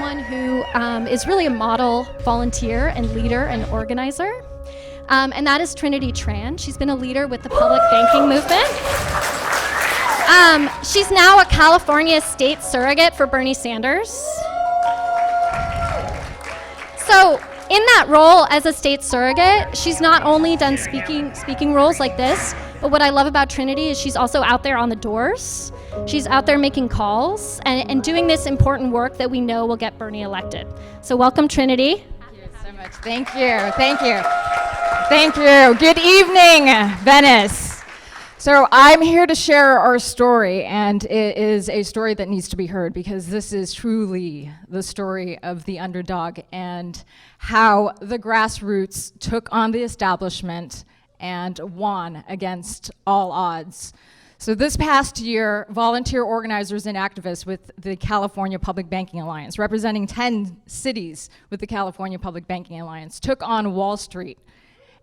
someone who is really a model volunteer and leader and organizer. And that is Trinity Tran. She's been a leader with the public banking movement. She's now a California state surrogate for Bernie Sanders. So in that role as a state surrogate, she's not only done speaking roles like this, but what I love about Trinity is she's also out there on the doors. She's out there making calls and doing this important work that we know will get Bernie elected. So welcome, Trinity. Thank you so much. Thank you. Thank you. Thank you. Good evening, Venice. So I'm here to share our story, and it is a story that needs to be heard because this is truly the story of the underdog and how the grassroots took on the establishment and won against all odds. So this past year, volunteer organizers and activists with the California Public Banking Alliance, representing 10 cities with the California Public Banking Alliance, took on Wall Street.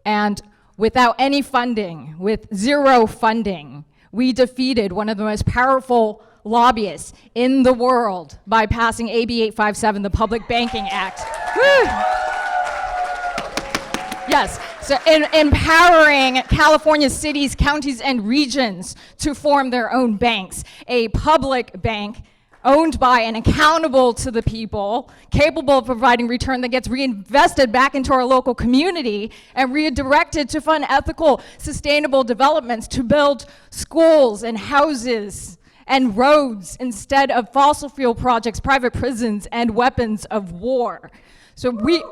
And without any funding, with zero funding, we defeated one of the most powerful lobbyists in the world by passing AB 857, the Public Banking Act. Woo! Yes, so empowering California cities, counties, and regions to form their own banks, a public bank owned by and accountable to the people, capable of providing return that gets reinvested back into our local community and redirected to fund ethical, sustainable developments to build schools and houses and roads instead of fossil fuel projects, private prisons, and weapons of war. So we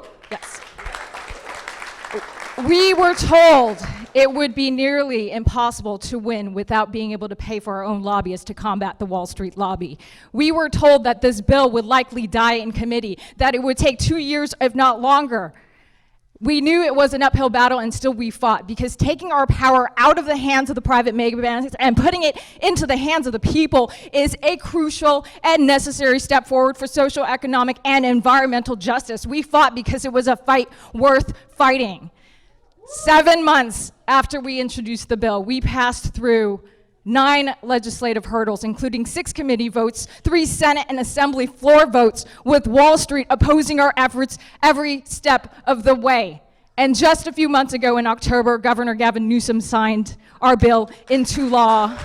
were told it would be nearly impossible to win without being able to pay for our own lobbyists to combat the Wall Street lobby. We were told that this bill would likely die in committee, that it would take 2 years, if not longer. We knew it was an uphill battle, and still we fought, because taking our power out of the hands of the private mega banks and putting it into the hands of the people is a crucial and necessary step forward for social, economic, and environmental justice. We fought because it was a fight worth fighting. 7 months after we introduced the bill, we passed through 9 legislative hurdles, including 6 committee votes, 3 Senate and Assembly floor votes, with Wall Street opposing our efforts every step of the way. And just a few months ago in October, Governor Gavin Newsom signed our bill into law,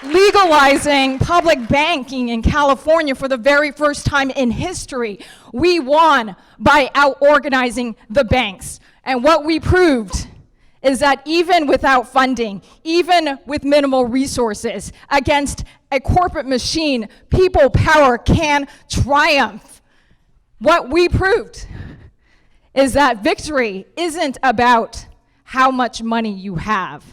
legalizing public banking in California for the very first time in history. We won by out-organizing the banks. And what we proved is that even without funding, even with minimal resources, against a corporate machine, people power can triumph. What we proved is that victory isn't about how much money you have.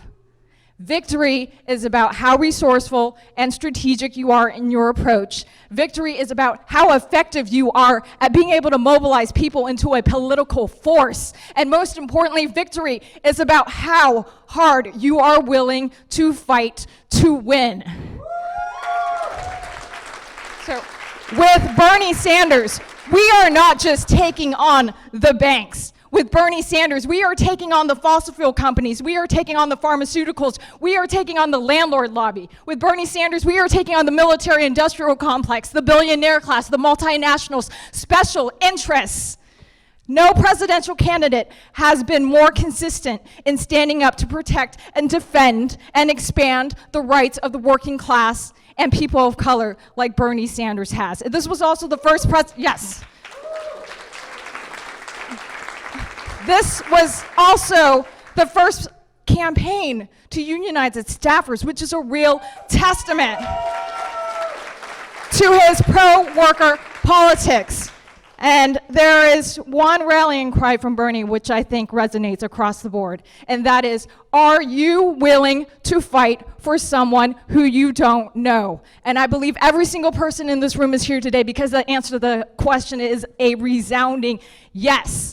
Victory is about how resourceful and strategic you are in your approach. Victory is about how effective you are at being able to mobilize people into a political force. And most importantly, victory is about how hard you are willing to fight to win. So, with Bernie Sanders, we are not just taking on the banks. With Bernie Sanders, we are taking on the fossil fuel companies. We are taking on the pharmaceuticals. We are taking on the landlord lobby. With Bernie Sanders, we are taking on the military-industrial complex, the billionaire class, the multinationals, special interests. No presidential candidate has been more consistent in standing up to protect and defend and expand the rights of the working class and people of color like Bernie Sanders has. This was also the first yes. This was also the first campaign to unionize its staffers, which is a real testament to his pro-worker politics. And there is one rallying cry from Bernie, which I think resonates across the board, and that is, are you willing to fight for someone who you don't know? And I believe every single person in this room is here today because the answer to the question is a resounding yes.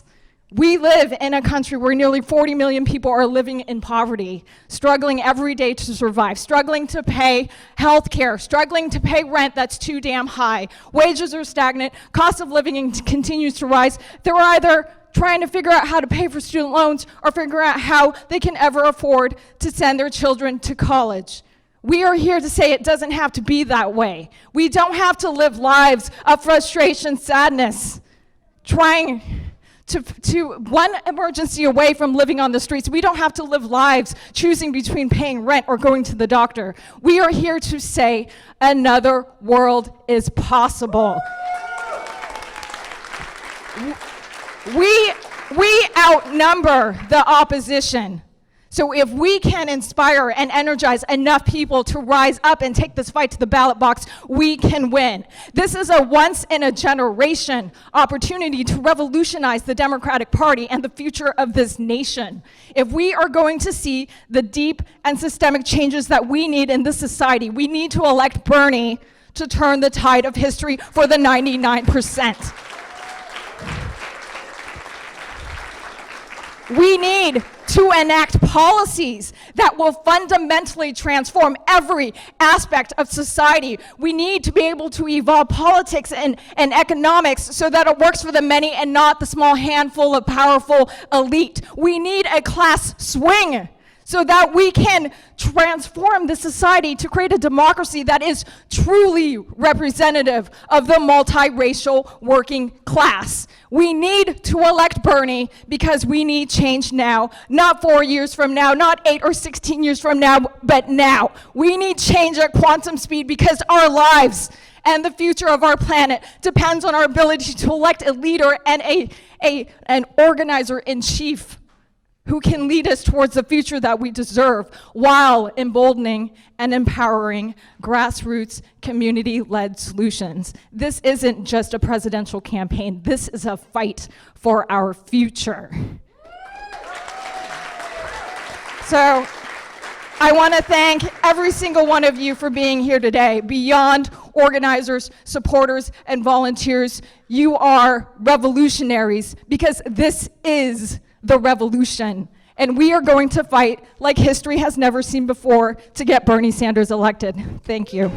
We live in a country where nearly 40 million people are living in poverty, struggling every day to survive, struggling to pay health care, struggling to pay rent that's too damn high. Wages are stagnant, cost of living continues to rise. They're either trying to figure out how to pay for student loans or figure out how they can ever afford to send their children to college. We are here to say it doesn't have to be that way. We don't have to live lives of frustration, sadness, trying to one emergency away from living on the streets. We don't have to live lives choosing between paying rent or going to the doctor. We are here to say another world is possible. We outnumber the opposition. So if we can inspire and energize enough people to rise up and take this fight to the ballot box, we can win. This is a once-in-a-generation opportunity to revolutionize the Democratic Party and the future of this nation. If we are going to see the deep and systemic changes that we need in this society, we need to elect Bernie to turn the tide of history for the 99%. We need to enact policies that will fundamentally transform every aspect of society. We need to be able to evolve politics and economics so that it works for the many and not the small handful of powerful elite. We need a class swing so that we can transform the society to create a democracy that is truly representative of the multiracial working class. We need to elect Bernie because we need change now, not 4 years from now, not 8 or 16 years from now, but now. We need change at quantum speed because our lives and the future of our planet depends on our ability to elect a leader and an organizer-in-chief who can lead us towards the future that we deserve while emboldening and empowering grassroots, community-led solutions. This isn't just a presidential campaign. This is a fight for our future. So I want to thank every single one of you for being here today. Beyond organizers, supporters, and volunteers, you are revolutionaries because this is the revolution. And we are going to fight like history has never seen before to get Bernie Sanders elected. Thank you.